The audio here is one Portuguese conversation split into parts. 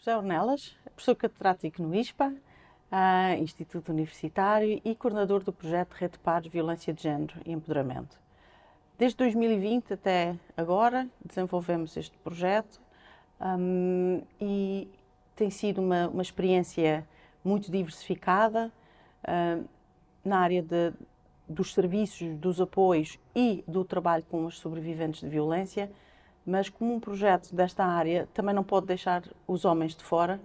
José Ornelas, professor catedrático no ISPA, Instituto Universitário e coordenador do projeto Rede Pares Violência de Género e Empoderamento. Desde 2020 até agora desenvolvemos este projeto e tem sido uma experiência muito diversificada na área dos serviços, dos apoios e do trabalho com os sobreviventes de violência, mas como um projeto desta área também não pode deixar os homens de fora.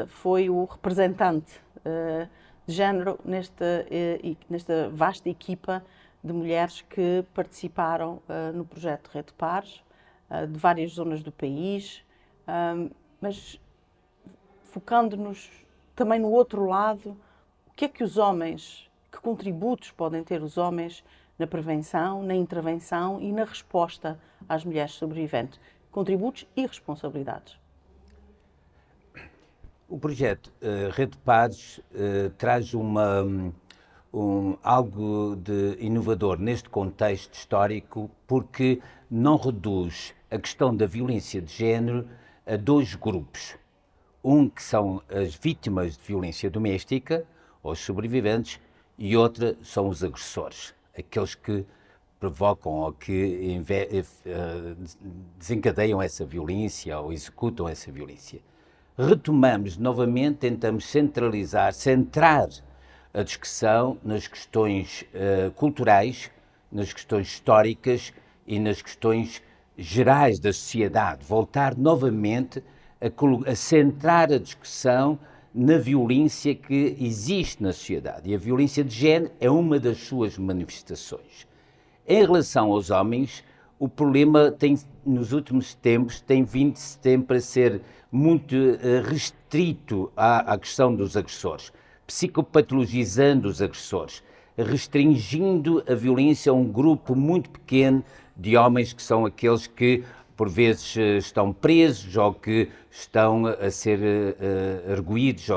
Foi o representante de género nesta vasta equipa de mulheres que participaram no projeto Rede Pares, de várias zonas do país, mas focando-nos também no outro lado, o que é que os homens, que contributos podem ter os homens na prevenção, na intervenção e na resposta às mulheres sobreviventes? Contributos e responsabilidades. O projeto Rede Pares traz algo de inovador neste contexto histórico, porque não reduz a questão da violência de género a dois grupos. Um que são as vítimas de violência doméstica, ou os sobreviventes, e outra são os agressores, aqueles que provocam ou que desencadeiam essa violência ou executam essa violência. Retomamos novamente, tentamos centrar a discussão nas questões culturais, nas questões históricas e nas questões gerais da sociedade. Voltar novamente a centrar a discussão na violência que existe na sociedade. E a violência de género é uma das suas manifestações. Em relação aos homens, o problema nos últimos tempos tem vindo sempre a ser muito restrito à questão dos agressores, psicopatologizando os agressores, restringindo a violência a um grupo muito pequeno de homens que são aqueles que por vezes estão presos ou que estão a ser arguídos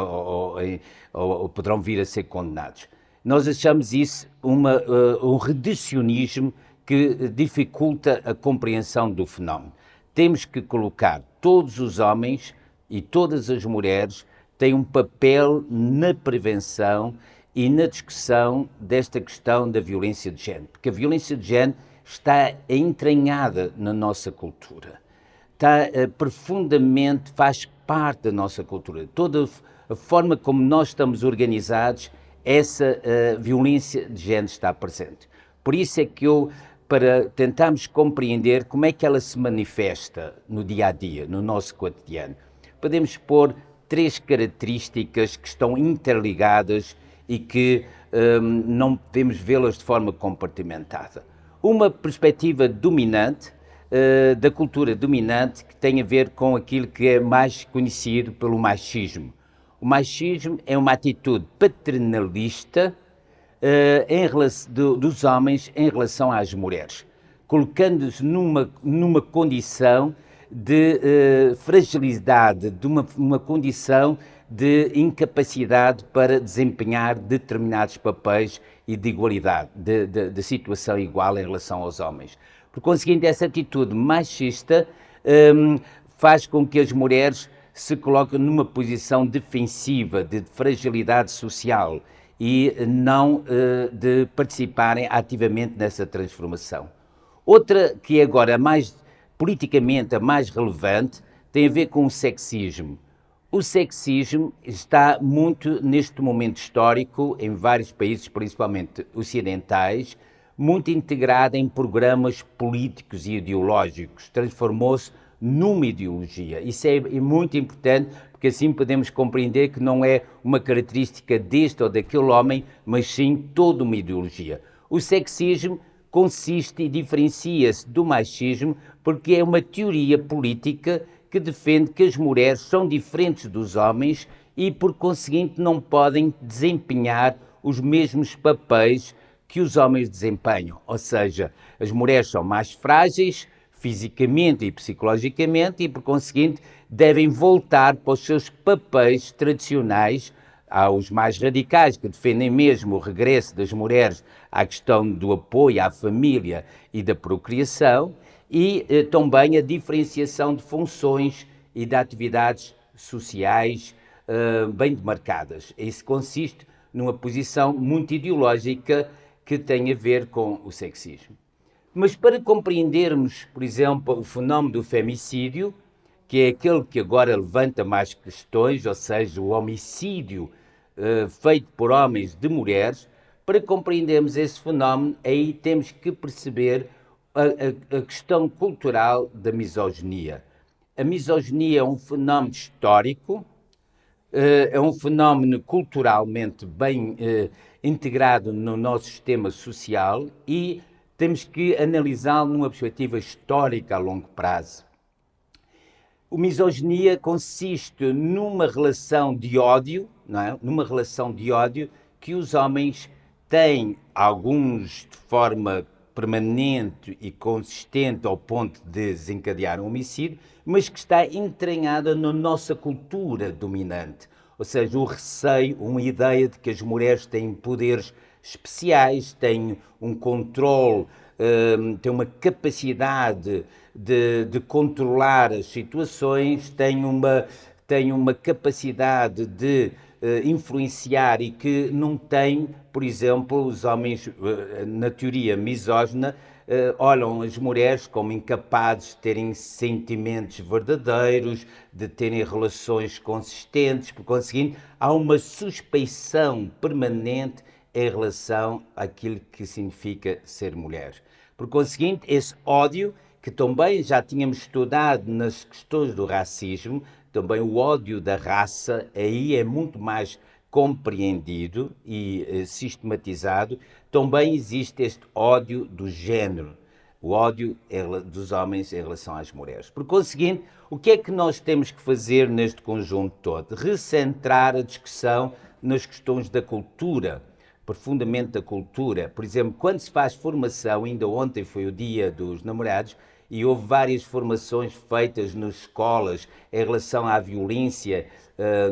ou poderão vir a ser condenados. Nós achamos isso um reducionismo que dificulta a compreensão do fenómeno. Temos que colocar todos os homens e todas as mulheres têm um papel na prevenção e na discussão desta questão da violência de género, porque a violência de género está entranhada na nossa cultura, profundamente, faz parte da nossa cultura. Toda a forma como nós estamos organizados, essa violência de género está presente. Por isso é que para tentarmos compreender como é que ela se manifesta no dia-a-dia, no nosso cotidiano, podemos pôr três características que estão interligadas e que não devemos vê-las de forma compartimentada. Uma perspectiva dominante, da cultura dominante, que tem a ver com aquilo que é mais conhecido pelo machismo. O machismo é uma atitude paternalista dos homens em relação às mulheres, colocando-os numa condição de fragilidade, de uma condição de incapacidade para desempenhar determinados papéis e de igualdade, de situação igual em relação aos homens. Por conseguinte, essa atitude machista faz com que as mulheres se coloquem numa posição defensiva, de fragilidade social e não de participarem ativamente nessa transformação. Outra, que é agora politicamente a mais relevante, tem a ver com o sexismo. O sexismo está muito, neste momento histórico, em vários países, principalmente ocidentais, muito integrado em programas políticos e ideológicos. Transformou-se numa ideologia. Isso é muito importante, porque assim podemos compreender que não é uma característica deste ou daquele homem, mas sim toda uma ideologia. O sexismo consiste e diferencia-se do machismo porque é uma teoria política que defende que as mulheres são diferentes dos homens e, por conseguinte, não podem desempenhar os mesmos papéis que os homens desempenham. Ou seja, as mulheres são mais frágeis, fisicamente e psicologicamente, e, por conseguinte, devem voltar para os seus papéis tradicionais. Há os mais radicais, que defendem mesmo o regresso das mulheres à questão do apoio à família e da procriação, e também a diferenciação de funções e de atividades sociais bem demarcadas. Isso consiste numa posição muito ideológica que tem a ver com o sexismo. Mas para compreendermos, por exemplo, o fenómeno do femicídio, que é aquele que agora levanta mais questões, ou seja, o homicídio feito por homens de mulheres, para compreendermos esse fenómeno, aí temos que perceber a questão cultural da misoginia. A misoginia é um fenómeno histórico, é um fenómeno culturalmente bem integrado no nosso sistema social e temos que analisá-lo numa perspectiva histórica a longo prazo. A misoginia consiste numa relação de ódio, não é? Numa relação de ódio que os homens têm, alguns de forma permanente e consistente ao ponto de desencadear um homicídio, mas que está entranhada na nossa cultura dominante. Ou seja, o receio, uma ideia de que as mulheres têm poderes especiais, têm um controle, têm uma capacidade de controlar as situações, têm uma capacidade de influenciar e que não têm, por exemplo, os homens, na teoria misógina, olham as mulheres como incapazes de terem sentimentos verdadeiros, de terem relações consistentes, por conseguinte, há uma suspeição permanente em relação àquilo que significa ser mulher. Por conseguinte, esse ódio, que também já tínhamos estudado nas questões do racismo, também o ódio da raça, aí é muito mais compreendido e sistematizado. Também existe este ódio do género, o ódio dos homens em relação às mulheres. Por conseguinte, o que é que nós temos que fazer neste conjunto todo? Recentrar a discussão nas questões da cultura, profundamente da cultura. Por exemplo, quando se faz formação, ainda ontem foi o Dia dos Namorados, e houve várias formações feitas nas escolas em relação à violência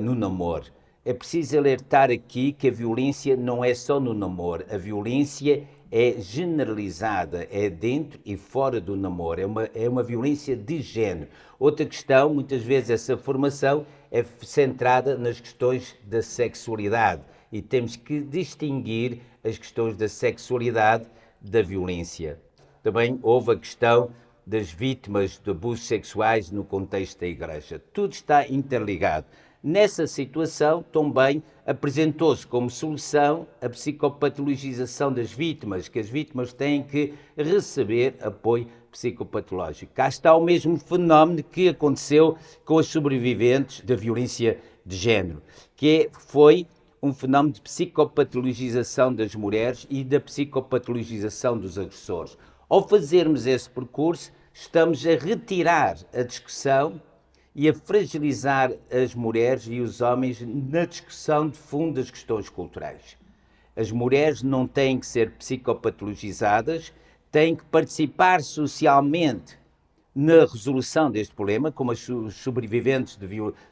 no namoro. É preciso alertar aqui que a violência não é só no namoro, a violência é generalizada, é dentro e fora do namoro, é uma violência de género. Outra questão, muitas vezes essa formação é centrada nas questões da sexualidade e temos que distinguir as questões da sexualidade da violência. Também houve a questão das vítimas de abusos sexuais no contexto da Igreja. Tudo está interligado. Nessa situação, também apresentou-se como solução a psicopatologização das vítimas, que as vítimas têm que receber apoio psicopatológico. Cá está o mesmo fenómeno que aconteceu com os sobreviventes da violência de género, que foi um fenómeno de psicopatologização das mulheres e da psicopatologização dos agressores. Ao fazermos esse percurso, estamos a retirar a discussão e a fragilizar as mulheres e os homens na discussão de fundo das questões culturais. As mulheres não têm que ser psicopatologizadas, têm que participar socialmente na resolução deste problema, como os sobreviventes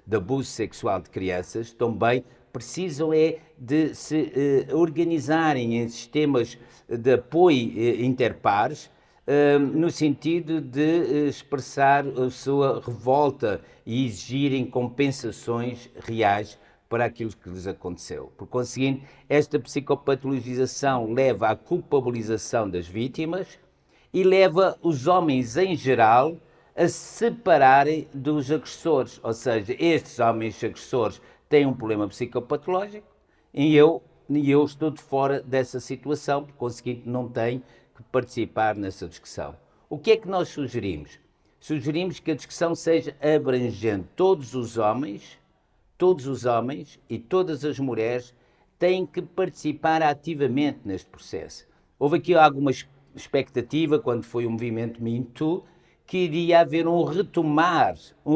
de abuso sexual de crianças também precisam de se organizarem em sistemas de apoio interpares, no sentido de expressar a sua revolta e exigirem compensações reais para aquilo que lhes aconteceu. Por conseguinte, esta psicopatologização leva à culpabilização das vítimas e leva os homens em geral a se separarem dos agressores, ou seja, estes homens agressores têm um problema psicopatológico e eu estou de fora dessa situação, por conseguinte não tenho que participar nessa discussão. O que é que nós sugerimos? Sugerimos que a discussão seja abrangente. Todos os homens e todas as mulheres têm que participar ativamente neste processo. Houve aqui alguma expectativa, quando foi o movimento Me Too, que iria haver um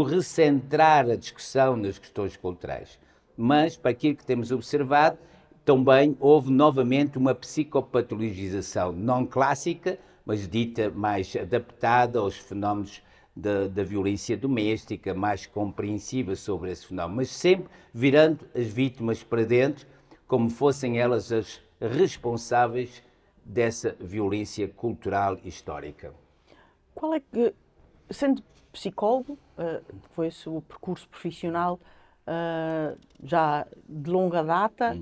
recentrar a discussão nas questões culturais. Mas, para aquilo que temos observado, também houve novamente uma psicopatologização não clássica, mas dita mais adaptada aos fenómenos da violência doméstica, mais compreensiva sobre esse fenómeno, mas sempre virando as vítimas para dentro, como fossem elas as responsáveis dessa violência cultural histórica. Qual é que Sendo psicólogo, foi o seu percurso profissional já de longa data,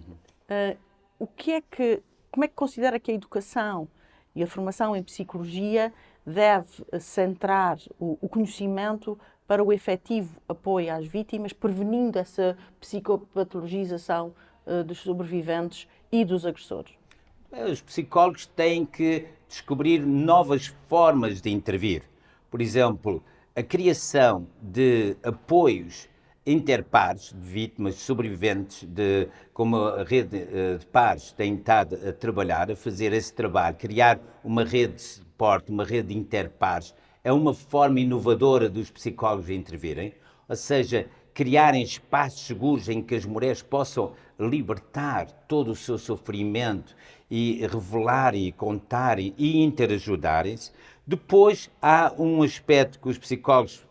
como é que considera que a educação e a formação em psicologia deve centrar o conhecimento para o efetivo apoio às vítimas, prevenindo essa psicopatologização dos sobreviventes e dos agressores? Os psicólogos têm que descobrir novas formas de intervir. Por exemplo, a criação de apoios interpares de vítimas, sobreviventes, como a rede de pares tem estado a trabalhar, a fazer esse trabalho, criar uma rede de suporte, uma rede de interpares, é uma forma inovadora dos psicólogos intervirem, ou seja, criarem espaços seguros em que as mulheres possam libertar todo o seu sofrimento e revelar e contar e interajudarem-se. Depois há um aspecto que os psicólogos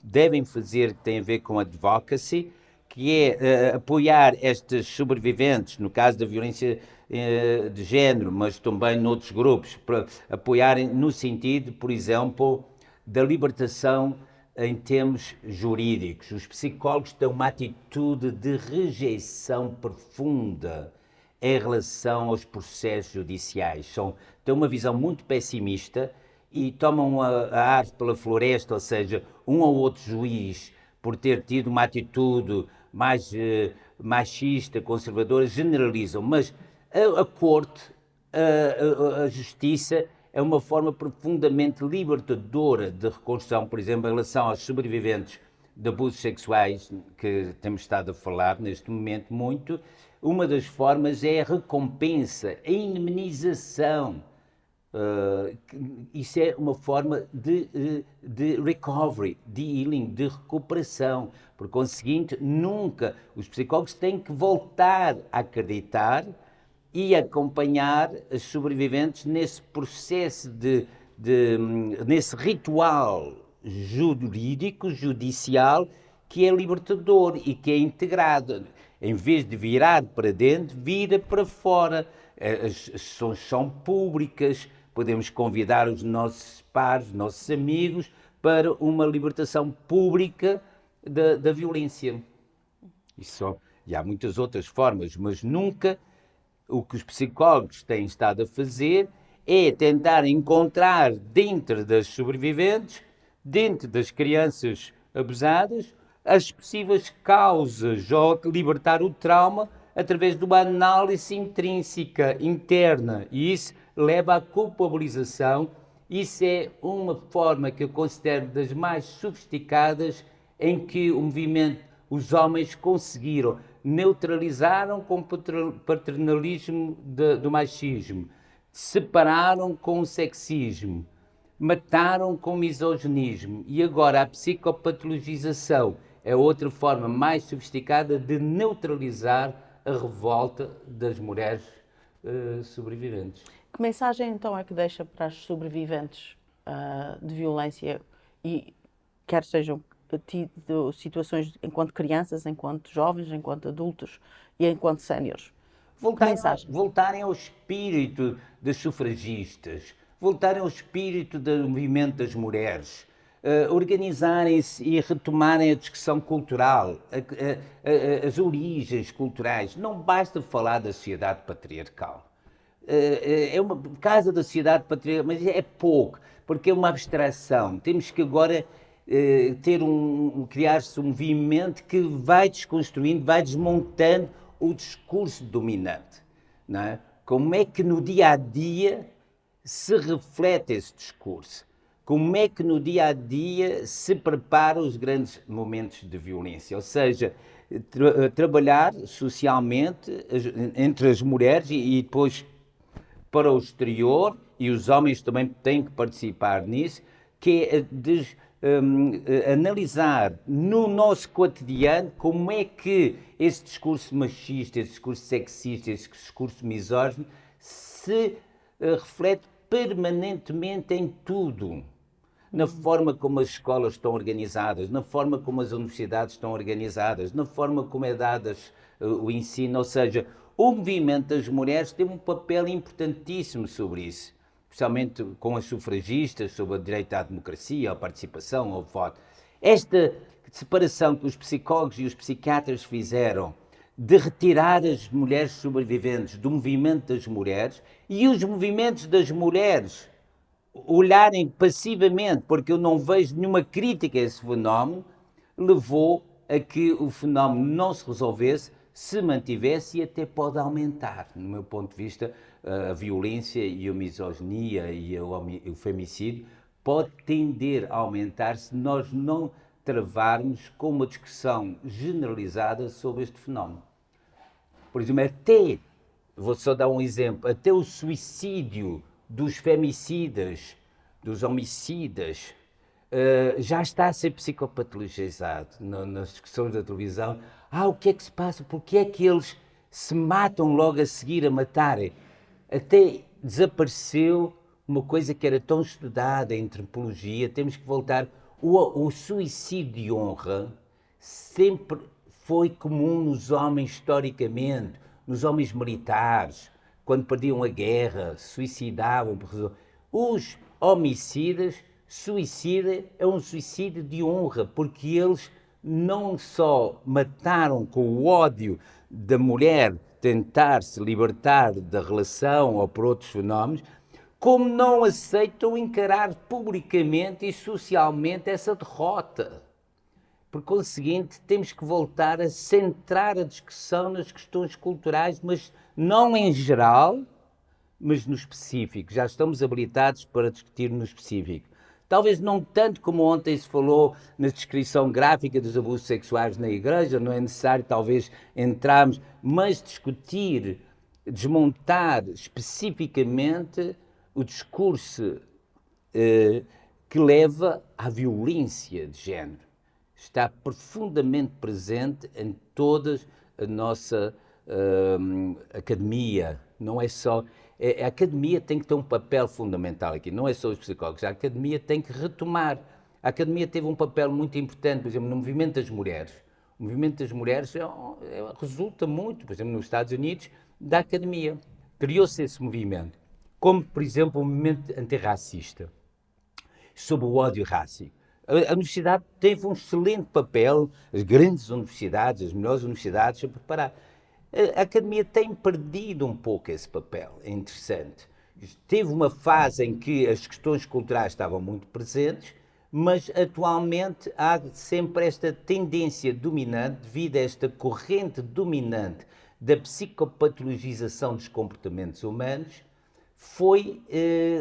devem fazer que tem a ver com advocacy, que é apoiar estes sobreviventes, no caso da violência de género, mas também noutros grupos, para apoiarem no sentido, por exemplo, da libertação em termos jurídicos. Os psicólogos têm uma atitude de rejeição profunda em relação aos processos judiciais. Têm uma visão muito pessimista e tomam a árvore pela floresta, ou seja, um ou outro juiz, por ter tido uma atitude mais machista, conservadora, generalizam. Mas a corte, a justiça, é uma forma profundamente libertadora de reconstrução, por exemplo, em relação aos sobreviventes de abusos sexuais, que temos estado a falar neste momento muito. Uma das formas é a recompensa, a indemnização. Isso é uma forma de recovery, de healing, de recuperação. Por conseguinte, nunca os psicólogos têm que voltar a acreditar e acompanhar os sobreviventes nesse processo nesse ritual jurídico, judicial, que é libertador e que é integrado. Em vez de virar para dentro, vira para fora. As sessões são públicas, podemos convidar os nossos pares, os nossos amigos, para uma libertação pública da violência. E há muitas outras formas, mas nunca o que os psicólogos têm estado a fazer é tentar encontrar dentro das sobreviventes, dentro das crianças abusadas, as possíveis causas ou libertar o trauma através de uma análise intrínseca, interna. E isso leva à culpabilização. Isso é uma forma que eu considero das mais sofisticadas em que o movimento, os homens conseguiram, neutralizaram com o paternalismo do machismo, separaram com o sexismo, mataram com o misoginismo. E agora a psicopatologização é outra forma mais sofisticada de neutralizar a revolta das mulheres sobreviventes. Que mensagem então é que deixa para as sobreviventes de violência, e quer sejam tido situações enquanto crianças, enquanto jovens, enquanto adultos e enquanto séniores? Voltarem ao espírito das sufragistas, voltarem ao espírito do movimento das mulheres, organizarem-se e retomarem a discussão cultural, as origens culturais. Não basta falar da sociedade patriarcal. É uma casa da sociedade patriarcal, mas é pouco, porque é uma abstração. Temos que agora criar-se um movimento que vai desconstruindo, vai desmontando o discurso dominante. Não é? Como é que no dia-a-dia se reflete esse discurso? Como é que no dia-a-dia se prepara os grandes momentos de violência? Ou seja, trabalhar socialmente entre as mulheres e depois para o exterior, e os homens também têm que participar nisso, que é analisar no nosso cotidiano como é que esse discurso machista, esse discurso sexista, esse discurso misógino se reflete permanentemente em tudo. Na forma como as escolas estão organizadas, na forma como as universidades estão organizadas, na forma como é dado o ensino. Ou seja, o movimento das mulheres tem um papel importantíssimo sobre isso. especialmente com as sufragistas, sobre o direito à democracia, à participação, ao voto. Esta separação que os psicólogos e os psiquiatras fizeram de retirar as mulheres sobreviventes do movimento das mulheres e os movimentos das mulheres olharem passivamente, porque eu não vejo nenhuma crítica a esse fenómeno, levou a que o fenómeno não se resolvesse, se mantivesse e até pode aumentar. No meu ponto de vista, a violência e a misoginia e o femicídio pode tender a aumentar se nós não travarmos com uma discussão generalizada sobre este fenómeno. Por exemplo, vou só dar um exemplo, até o suicídio dos femicidas, dos homicidas, já está a ser psicopatologizado nas discussões da televisão. O que é que se passa? Porque é que eles se matam logo a seguir a matarem? Até desapareceu uma coisa que era tão estudada em antropologia, temos que voltar. O suicídio de honra sempre foi comum nos homens historicamente, nos homens militares, quando perdiam a guerra, suicidavam. Os homicidas, suicida é um suicídio de honra, porque eles não só mataram com o ódio da mulher tentar se libertar da relação ou por outros fenómenos, como não aceitam encarar publicamente e socialmente essa derrota. Por conseguinte, temos que voltar a centrar a discussão nas questões culturais, mas não em geral, mas no específico. Já estamos habilitados para discutir no específico. Talvez não tanto como ontem se falou na descrição gráfica dos abusos sexuais na igreja, não é necessário talvez entrarmos, mas discutir, desmontar especificamente o discurso que leva à violência de género. Está profundamente presente em toda a nossa academia. Não é só... A academia tem que ter um papel fundamental aqui, não é só os psicólogos. A academia tem que retomar. A academia teve um papel muito importante, por exemplo, no movimento das mulheres. O movimento das mulheres resulta muito, por exemplo, nos Estados Unidos, da academia. Criou-se esse movimento. Como, por exemplo, o movimento antirracista, sobre o ódio rássico. A universidade teve um excelente papel, as grandes universidades, as melhores universidades, a preparar. A academia tem perdido um pouco esse papel, é interessante. Teve uma fase em que as questões culturais estavam muito presentes, mas atualmente há sempre esta tendência dominante, devido a esta corrente dominante da psicopatologização dos comportamentos humanos, foi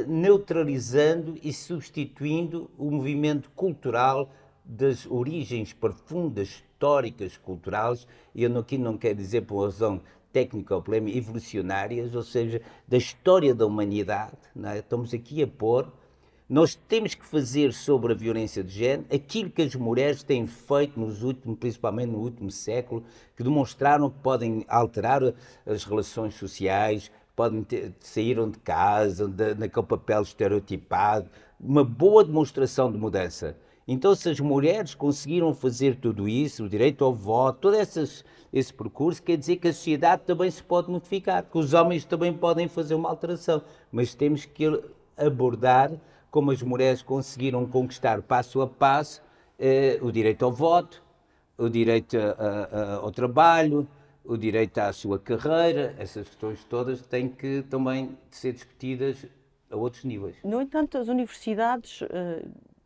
neutralizando e substituindo o movimento cultural das origens profundas, históricas, culturais, e eu aqui não quero dizer por razão técnica ou problema, evolucionárias, ou seja, da história da humanidade, não é? Estamos aqui a pôr, nós temos que fazer sobre a violência de género aquilo que as mulheres têm feito principalmente no último século, que demonstraram que podem alterar as relações sociais, saíram de casa, naquele papel estereotipado, uma boa demonstração de mudança. Então, se as mulheres conseguiram fazer tudo isso, o direito ao voto, todo esse percurso, quer dizer que a sociedade também se pode modificar, que os homens também podem fazer uma alteração, mas temos que abordar como as mulheres conseguiram conquistar passo a passo o direito ao voto, o direito ao trabalho, o direito à sua carreira. Essas questões todas têm que também ser discutidas a outros níveis. No entanto, as universidades,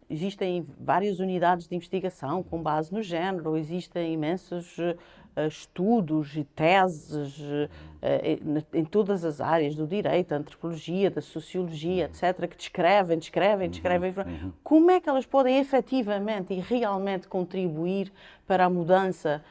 existem várias unidades de investigação com base no género, existem imensos estudos e teses em todas as áreas do direito, da antropologia, da sociologia, etc., que descrevem. Como é que elas podem efetivamente e realmente contribuir para a mudança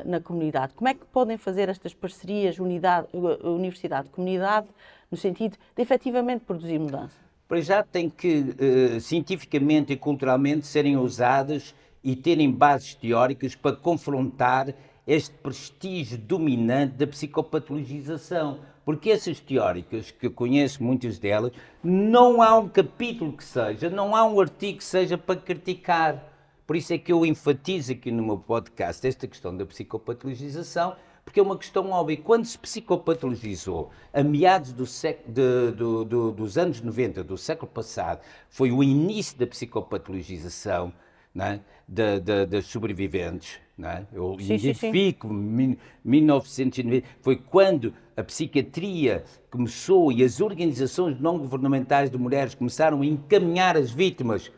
na comunidade? Como é que podem fazer estas parcerias universidade-comunidade no sentido de efetivamente produzir mudança? Para já tem que, cientificamente e culturalmente, serem usadas e terem bases teóricas para confrontar este prestígio dominante da psicopatologização. Porque essas teóricas, que eu conheço muitas delas, não há um capítulo que seja, não há um artigo que seja para criticar. Por isso é que eu enfatizo aqui no meu podcast esta questão da psicopatologização, porque é uma questão óbvia. Quando se psicopatologizou, a meados dos anos 90, do século passado, foi o início da psicopatologização, não é? Das sobreviventes. Não é? Eu Sim, sim, sim. identifico 1990, foi quando a psiquiatria começou e as organizações não governamentais de mulheres começaram a encaminhar as vítimas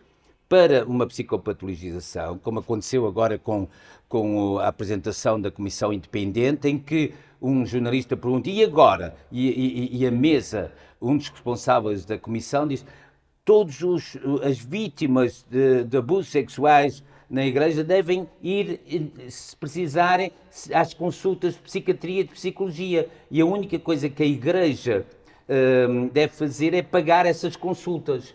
para uma psicopatologização, como aconteceu agora com a apresentação da Comissão Independente, em que um jornalista pergunta, e agora? E a mesa, um dos responsáveis da Comissão, disse, todas as vítimas de abusos sexuais na Igreja devem ir, se precisarem, às consultas de psiquiatria e de psicologia. E a única coisa que a Igreja deve fazer é pagar essas consultas.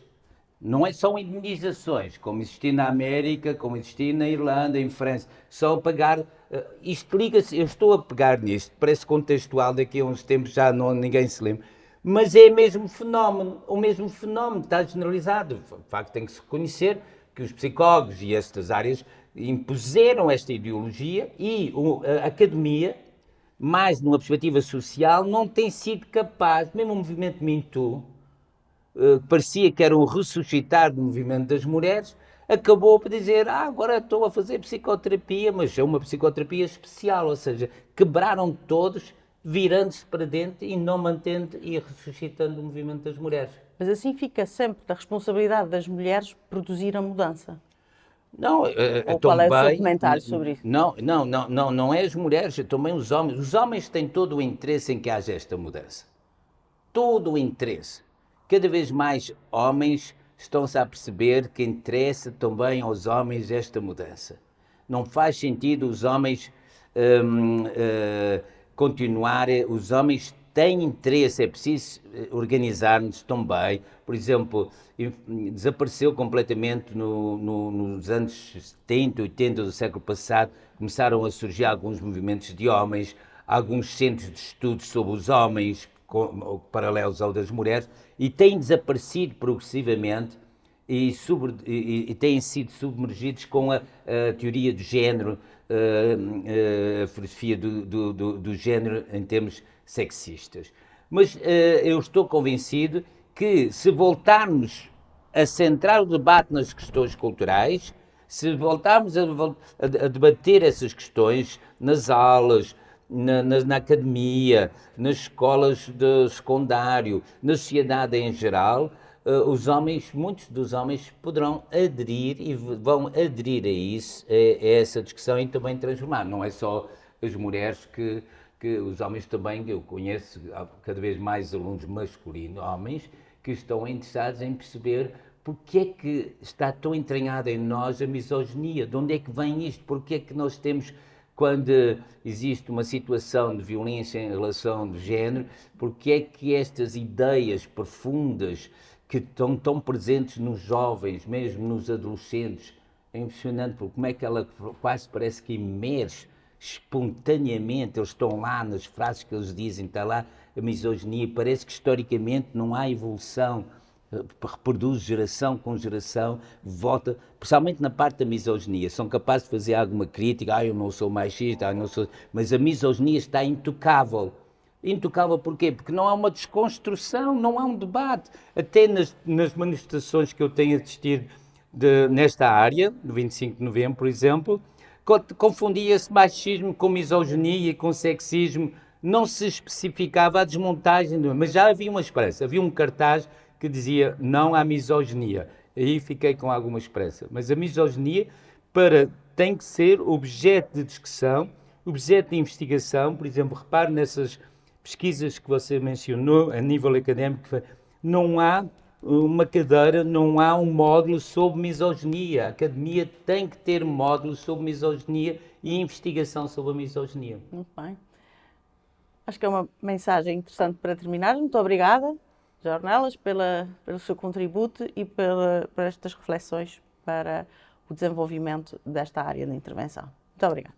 Não são indemnizações, como existia na América, como existia na Irlanda, em França. Só pagar. Isto liga-se, eu estou a pegar nisto, parece contextual, daqui a uns tempos já ninguém se lembra. Mas é o mesmo fenómeno está generalizado. De facto, tem que se reconhecer que os psicólogos e estas áreas impuseram esta ideologia e a academia, mais numa perspectiva social, não tem sido capaz, mesmo o movimento Me Too, parecia que era um ressuscitar do movimento das mulheres, acabou por dizer, agora estou a fazer psicoterapia, mas é uma psicoterapia especial, ou seja, quebraram todos, virando-se para dentro e não mantendo e ressuscitando o movimento das mulheres. Mas assim fica sempre da responsabilidade das mulheres produzir a mudança. Não, Ou qual é o seu comentário sobre isso? Não é as mulheres, também os homens. Os homens têm todo o interesse em que haja esta mudança. Todo o interesse. Cada vez mais homens estão-se a perceber que interessa também aos homens esta mudança. Não faz sentido os homens continuarem, os homens têm interesse, é preciso organizar-nos também. Por exemplo, desapareceu completamente nos anos 70, 80 do século passado, começaram a surgir alguns movimentos de homens, alguns centros de estudos sobre os homens, paralelos ao das mulheres, e têm desaparecido progressivamente e têm sido submergidos com a teoria do género, a filosofia do género em termos sexistas. Mas eu estou convencido que se voltarmos a centrar o debate nas questões culturais, se voltarmos a debater essas questões nas aulas, na academia, nas escolas de secundário, na sociedade em geral, muitos dos homens poderão aderir e vão aderir a isso, a essa discussão e também transformar. Não é só as mulheres que os homens também, eu conheço cada vez mais alunos masculinos, homens, que estão interessados em perceber porque é que está tão entranhada em nós a misoginia, de onde é que vem isto, porque é que nós temos, quando existe uma situação de violência em relação de género, porque é que estas ideias profundas que estão tão presentes nos jovens, mesmo nos adolescentes, é impressionante, porque como é que ela quase parece que emerge espontaneamente, eles estão lá nas frases que eles dizem, está lá a misoginia, parece que historicamente não há evolução, reproduz geração com geração, volta, principalmente na parte da misoginia, são capazes de fazer alguma crítica, eu não sou machista, não sou, mas a misoginia está intocável. Intocável porquê? Porque não há uma desconstrução, não há um debate. Até nas manifestações que eu tenho assistido nesta área, do 25 de novembro, por exemplo, confundia-se machismo com misoginia e com sexismo, não se especificava a desmontagem, mas já havia uma esperança, havia um cartaz que dizia não há misoginia. Aí fiquei com alguma esperança. Mas a misoginia tem que ser objeto de discussão, objeto de investigação. Por exemplo, repare nessas pesquisas que você mencionou a nível académico, não há uma cadeira, não há um módulo sobre misoginia. A academia tem que ter módulos sobre misoginia e investigação sobre a misoginia. Muito bem. Acho que é uma mensagem interessante para terminar. Muito obrigada, José Ornelas, pelo seu contributo e por estas reflexões para o desenvolvimento desta área de intervenção. Muito obrigada.